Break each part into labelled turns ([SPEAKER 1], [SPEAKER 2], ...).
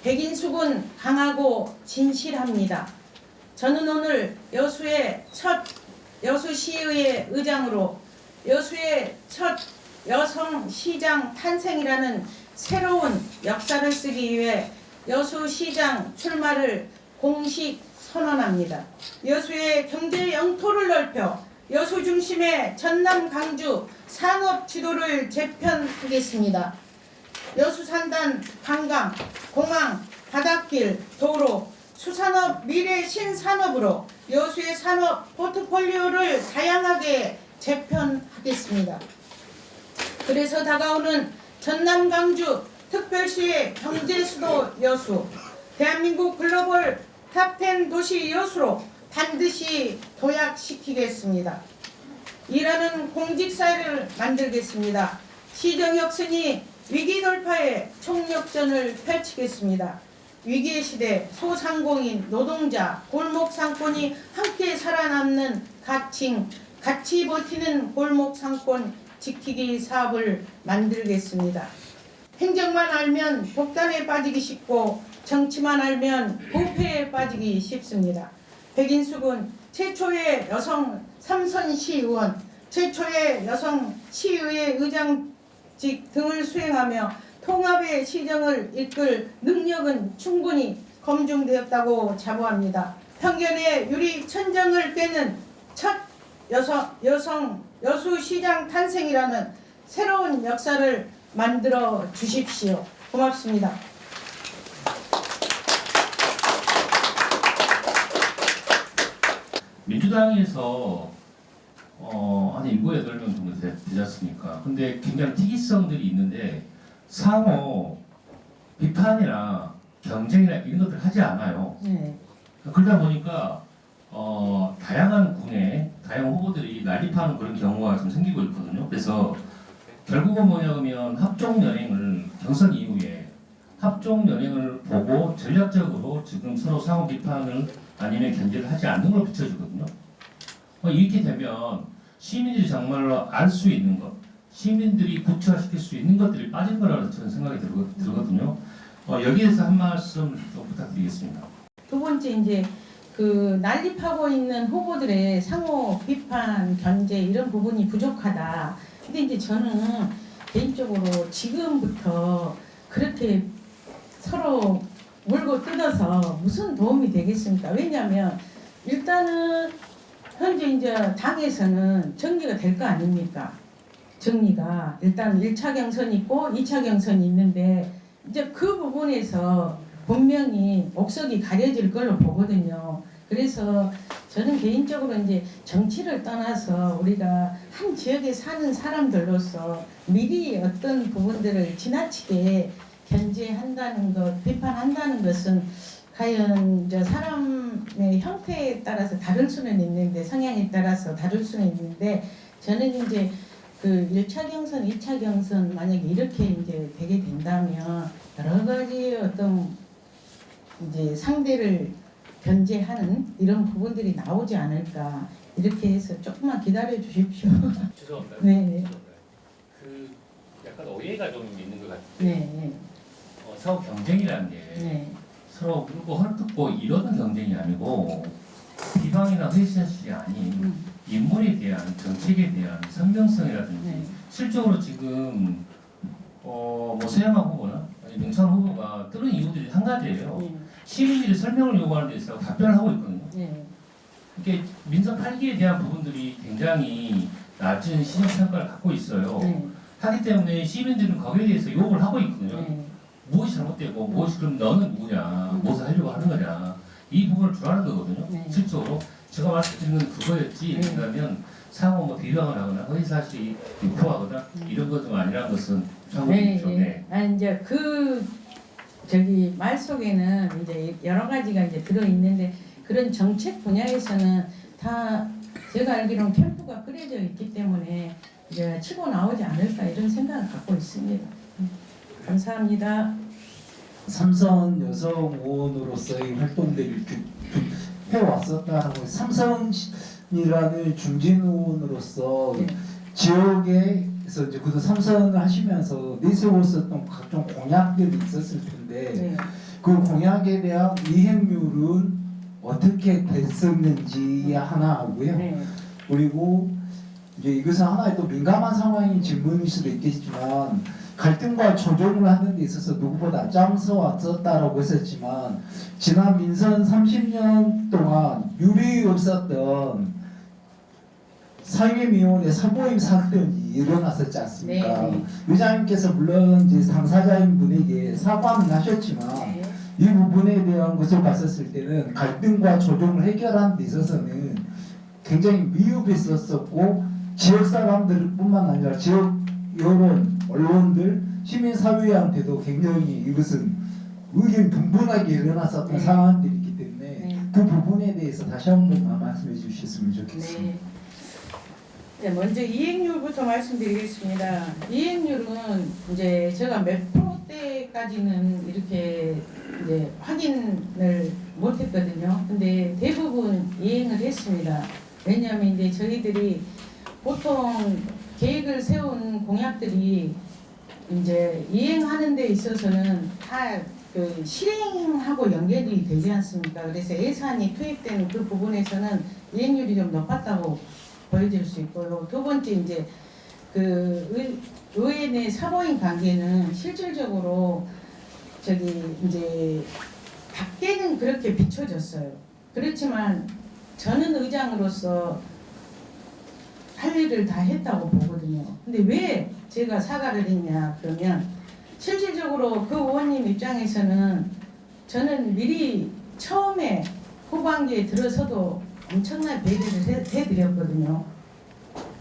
[SPEAKER 1] 백인숙은 강하고 진실합니다. 저는 오늘 여수의 첫 여수시의회 의장으로 여수의 첫 여성시장 탄생이라는 새로운 역사를 쓰기 위해 여수시장 출마를 공식 선언합니다. 여수의 경제 영토를 넓혀 여수 중심의 전남 강주 산업 지도를 재편하겠습니다. 여수 산단, 관광, 공항, 바닷길, 도로, 수산업 미래 신산업으로 여수의 산업 포트폴리오를 다양하게 재편하겠습니다. 그래서 다가오는 전남 강주 특별시의 경제수도 여수, 대한민국 글로벌 탑10 도시 여수로 반드시 도약시키겠습니다. 일하는 공직사회를 만들겠습니다. 시정혁신이 위기 돌파에 총력전을 펼치겠습니다. 위기의 시대 소상공인, 노동자, 골목상권이 함께 살아남는 같이 버티는 골목상권 지키기 사업을 만들겠습니다. 행정만 알면 독단에 빠지기 쉽고 정치만 알면 부패에 빠지기 쉽습니다. 백인숙은 최초의 여성 삼선시의원, 최초의 여성 시의회 의장직 등을 수행하며 통합의 시정을 이끌 능력은 충분히 검증되었다고 자부합니다. 편견의 유리천정을 깨는 첫 여성 여수시장 탄생이라는 새로운 역사를 만들어 주십시오. 고맙습니다.
[SPEAKER 2] 민주당에서 한 인구 8명 정도 되지 않습니까? 근데 굉장히 특이성들이 있는데 상호 비판이나 경쟁이나 이런 것들 하지 않아요.
[SPEAKER 1] 네.
[SPEAKER 2] 그러다 보니까 다양한 군의 다양한 후보들이 난립하는 그런 경우가 좀 생기고 있거든요. 그래서 결국은 뭐냐면 합종연행을 경선 이후에 합종연행을 보고 전략적으로 지금 서로 상호 비판을 아니면 견제를 하지 않는 걸 비춰주거든요. 이렇게 되면 시민들이 정말로 알 수 있는 것, 시민들이 구체화시킬 수 있는 것들이 빠진 거라고 저는 생각이 들거든요. 여기에서 한 말씀 좀 부탁드리겠습니다.
[SPEAKER 1] 두 번째 이제 그 난립하고 있는 후보들의 상호 비판, 견제 이런 부분이 부족하다. 근데 이제 저는 개인적으로 지금부터 그렇게 서로 물고 뜯어서 무슨 도움이 되겠습니까? 왜냐하면 일단은 현재 이제 당에서는 정리가 될 거 아닙니까? 정리가 일단 1차 경선이 있고 2차 경선이 있는데 이제 그 부분에서 분명히 옥석이 가려질 걸로 보거든요. 그래서 저는 개인적으로 이제 정치를 떠나서 우리가 한 지역에 사는 사람들로서 미리 어떤 부분들을 지나치게 견제한다는 것, 비판한다는 것은 과연 이제 사람의 형태에 따라서 다를 수는 있는데 성향에 따라서 다를 수는 있는데 저는 이제 그 1차 경선, 2차 경선 만약에 이렇게 이제 되게 된다면 여러 가지 어떤 이제 상대를 견제하는 이런 부분들이 나오지 않을까 이렇게 해서 조금만 기다려 주십시오.
[SPEAKER 3] 죄송합니다.
[SPEAKER 1] 네.
[SPEAKER 3] 그 약간 오해가 좀 있는 것 같아요.
[SPEAKER 1] 네.
[SPEAKER 2] 서로 경쟁이라는 게
[SPEAKER 1] 네.
[SPEAKER 2] 서로 물고 헐뜯고 이러는 경쟁이 아니고 비방이나 회시샷이 아닌 인물에 대한 정책에 대한 선명성이라든지
[SPEAKER 1] 네.
[SPEAKER 2] 실적으로 지금 뭐 서영아 후보나 명찬 후보가 뜨는 이유들이 한 가지예요.
[SPEAKER 1] 네.
[SPEAKER 2] 시민들이 설명을 요구하는 데 있어서 답변을 하고 있거든요.
[SPEAKER 1] 네.
[SPEAKER 2] 이게 민선 8기에 대한 부분들이 굉장히 낮은 시정평가를 갖고 있어요.
[SPEAKER 1] 네.
[SPEAKER 2] 하기 때문에 시민들은 거기에 대해서 욕을 하고 있거든요.
[SPEAKER 1] 네.
[SPEAKER 2] 무엇이 잘못되고 무엇이 그럼 너는 누구냐, 무엇을 하려고 하는 거냐 이 부분을 주라는 거거든요.
[SPEAKER 1] 네.
[SPEAKER 2] 실적으로 제가 말씀드린 건 그거였지.
[SPEAKER 1] 네.
[SPEAKER 2] 그러면 상호 뭐 비방을 하거나 허위사실이 유포하거나 이런 것 좀 아니라는 것은 참고해 주십시오. 네.
[SPEAKER 1] 아 이제 그 저기 말 속에는 이제 여러 가지가 이제 들어 있는데 그런 정책 분야에서는 다 제가 알기로는 캠프가 꾸려져 있기 때문에 이제 치고 나오지 않을까 이런 생각을 갖고 있습니다. 감사합니다.
[SPEAKER 4] 삼선 여성 의원으로서의 활동들을 해왔었다 하고 삼선이라는 중진 의원으로서
[SPEAKER 1] 네.
[SPEAKER 4] 지역에서 이제 그도 삼선을 하시면서 내세웠었던 각종 공약들이 있었을 텐데
[SPEAKER 1] 네.
[SPEAKER 4] 그 공약에 대한 이행률은 어떻게 됐었는지 하나 하고요.
[SPEAKER 1] 네.
[SPEAKER 4] 그리고 이제 이것은 하나의 또 민감한 상황인 질문일 수도 있겠지만 갈등과 조정을 하는 데 있어서 누구보다 앞장서 왔었다라고 했었지만 지난 민선 30년 동안 유례 없었던 상임위원회 사보임 사건이 일어났었지 않습니까?
[SPEAKER 1] 네.
[SPEAKER 4] 의장님께서 물론 이제 당사자인 분에게 사과는 하셨지만
[SPEAKER 1] 네.
[SPEAKER 4] 이 부분에 대한 것을 봤었을 때는 갈등과 조정을 해결하는 데 있어서는 굉장히 미흡했었고 지역 사람들뿐만 아니라 지역 여론, 언론들, 시민사회한테도 굉장히 이것은 의견 분분하게 일어났었던
[SPEAKER 1] 네.
[SPEAKER 4] 상황들이 있기 때문에
[SPEAKER 1] 네.
[SPEAKER 4] 그 부분에 대해서 다시 한 번만 말씀해 주셨으면 좋겠습니다.
[SPEAKER 1] 네. 네, 먼저 이행률부터 말씀드리겠습니다. 이행률은 이제 제가 몇 프로대까지는 이렇게 이제 확인을 못했거든요. 근데 대부분 이행을 했습니다. 왜냐하면 이제 저희들이 보통 계획을 세운 공약들이 이제 이행하는 데 있어서는 다 그 실행하고 연결이 되지 않습니까? 그래서 예산이 투입되는 그 부분에서는 이행률이 좀 높았다고 보여질 수 있고요. 두 번째 이제 그 의회 내 사보임 관계는 실질적으로 저기 이제 밖에는 그렇게 비춰졌어요. 그렇지만 저는 의장으로서 할 일을 다 했다고 보거든요. 근데 왜 제가 사과를 했냐 그러면 실질적으로 그 의원님 입장에서는 저는 미리 처음에 후반기에 들어서도 엄청난 배려를 해드렸거든요.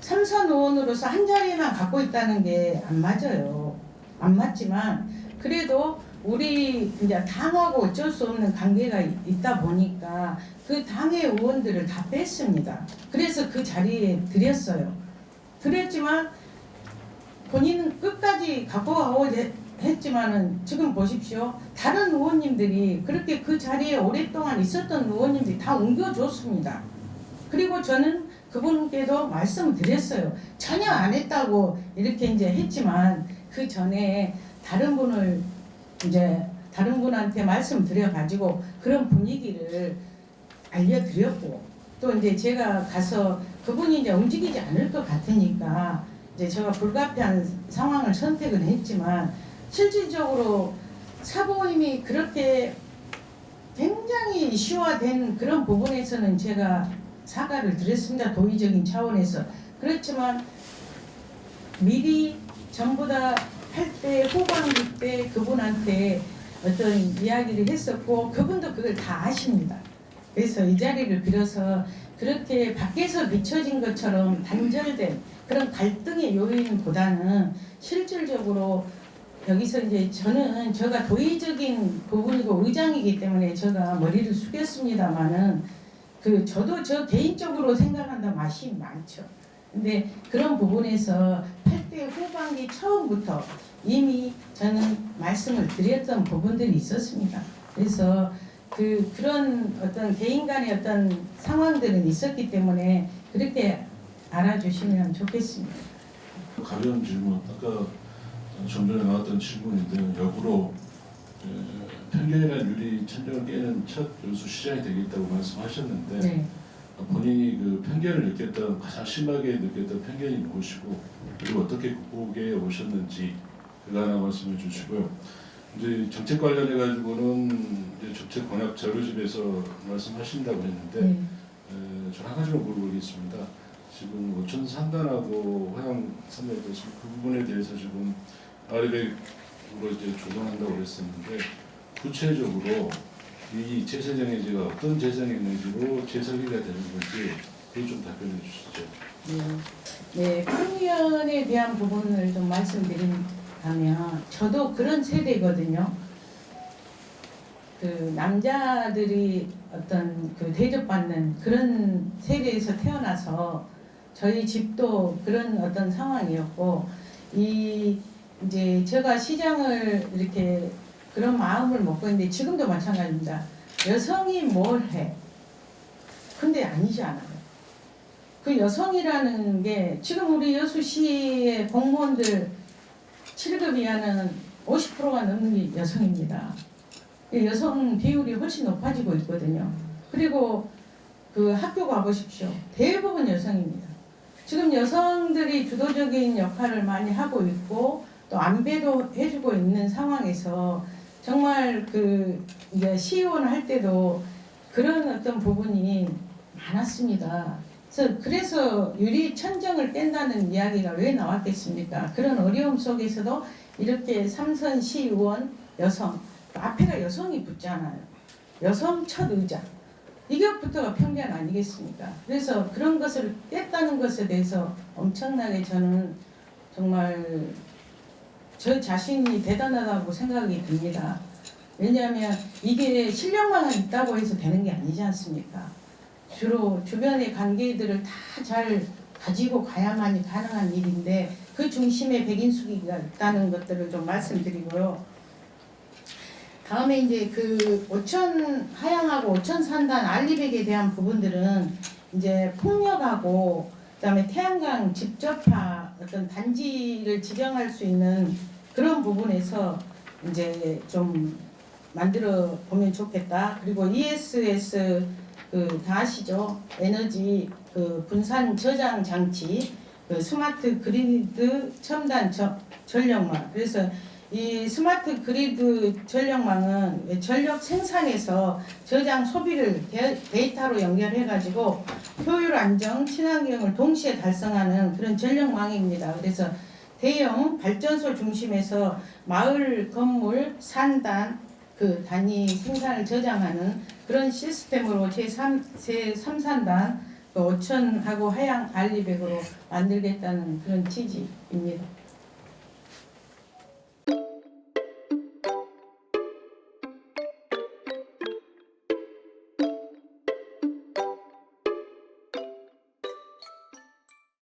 [SPEAKER 1] 삼선 의원으로서 한 자리만 갖고 있다는 게 안 맞아요. 안 맞지만 그래도 우리 이제 당하고 어쩔 수 없는 관계가 있다 보니까 그 당의 의원들을 다 뺐습니다. 그래서 그 자리에 드렸어요. 드렸지만 본인은 끝까지 갖고 가고 했지만은 지금 보십시오. 다른 의원님들이 그렇게 그 자리에 오랫동안 있었던 의원님들이 다 옮겨줬습니다. 그리고 저는 그분께도 말씀을 드렸어요. 전혀 안 했다고 이렇게 이제 했지만 그 전에 다른 분한테 말씀드려가지고 그런 분위기를 알려드렸고 또 이제 제가 가서 그분이 이제 움직이지 않을 것 같으니까 이제 제가 불가피한 상황을 선택은 했지만 실질적으로 사보임이 그렇게 굉장히 이슈화된 그런 부분에서는 제가 사과를 드렸습니다. 도의적인 차원에서. 그렇지만 미리 전부 다 할 때 후반기 때 그분한테 어떤 이야기를 했었고 그분도 그걸 다 아십니다. 그래서 이 자리를 빌어서 그렇게 밖에서 비춰진 것처럼 단절된 그런 갈등의 요인보다는 실질적으로 여기서 이제 제가 도의적인 부분이고 의장이기 때문에 제가 머리를 숙였습니다마는 저도 저 개인적으로 생각한다 맛이 많죠. 근데 그런 부분에서 8대 후반기 처음부터 이미 저는 말씀을 드렸던 부분들이 있었습니다. 그래서 그런 어떤 개인 간의 어떤 상황들은 있었기 때문에 그렇게 알아주시면 좋겠습니다.
[SPEAKER 5] 가벼운 질문, 아까 좀 전에 나왔던 질문인데 역으로 편견이나 윤리 천정을 깨는 첫 요소 시장이 되겠다고 말씀하셨는데
[SPEAKER 1] 네.
[SPEAKER 5] 본인이 그 편견을 느꼈던 가장 심하게 느꼈던 편견이 무엇이고 그리고 어떻게 극복해 오셨는지 그거 하나 말씀해 주시고요. 이제 정책 관련해 가지고는 이제 정책 권역 자료집에서 말씀하신다고 했는데
[SPEAKER 1] 네.
[SPEAKER 5] 저는 한 가지만 물어보겠습니다. 지금 오천 산단하고 화양 산단에 대해서 그 부분에 대해서 지금 아래백으로 이제 조정한다고 그랬었는데 구체적으로 이 재설정해지가 어떤 재설정해지로 재설계가 되는 건지 그걸 좀 답변해 주시죠.
[SPEAKER 1] 네, 평면에 대한 부분을 좀 말씀드린다면 저도 그런 세대거든요. 그 남자들이 어떤 그 대접받는 그런 세대에서 태어나서 저희 집도 그런 어떤 상황이었고 이제 제가 시장을 이렇게 그런 마음을 먹고 있는데 지금도 마찬가지입니다. 여성이 뭘 해? 근데 아니지 않아요. 그 여성이라는 게 지금 우리 여수시의 공무원들 7급 이하는 50%가 넘는 게 여성입니다. 여성 비율이 훨씬 높아지고 있거든요. 그리고 그 학교 가보십시오. 대부분 여성입니다. 지금 여성들이 주도적인 역할을 많이 하고 있고 또 안배도 해주고 있는 상황에서 정말 그 이제 시의원 할 때도 그런 어떤 부분이 많았습니다. 그래서 유리천정을 뗀다는 이야기가 왜 나왔겠습니까? 그런 어려움 속에서도 이렇게 삼선 시의원 여성, 앞에가 여성이 붙잖아요. 여성 첫 의자. 이것부터가 편견 아니겠습니까? 그래서 그런 것을 깼다는 것에 대해서 엄청나게 저는 정말 저 자신이 대단하다고 생각이 듭니다. 왜냐하면 이게 실력만 있다고 해서 되는 게 아니지 않습니까? 주로 주변의 관계들을 다 잘 가지고 가야만이 가능한 일인데 그 중심에 백인숙이가 있다는 것들을 좀 말씀드리고요. 다음에 이제 그 오천 하양하고 오천 산단 알리백에 대한 부분들은 이제 폭력하고 그다음에 태양광 집접화 어떤 단지를 지정할 수 있는 그런 부분에서 이제 좀 만들어 보면 좋겠다. 그리고 ESS 그 다 아시죠? 에너지 그 분산 저장 장치, 그 스마트 그리드 첨단 전력망. 그래서 이 스마트 그리드 전력망은 전력 생산에서 저장 소비를 데이터로 연결해 가지고 효율 안정 친환경을 동시에 달성하는 그런 전력망입니다. 그래서 대형 발전소 중심에서 마을 건물 산단 그 단위 생산을 저장하는 그런 시스템으로 제3산단 그 오천하고 하양 알리백으로 만들겠다는 그런 취지입니다.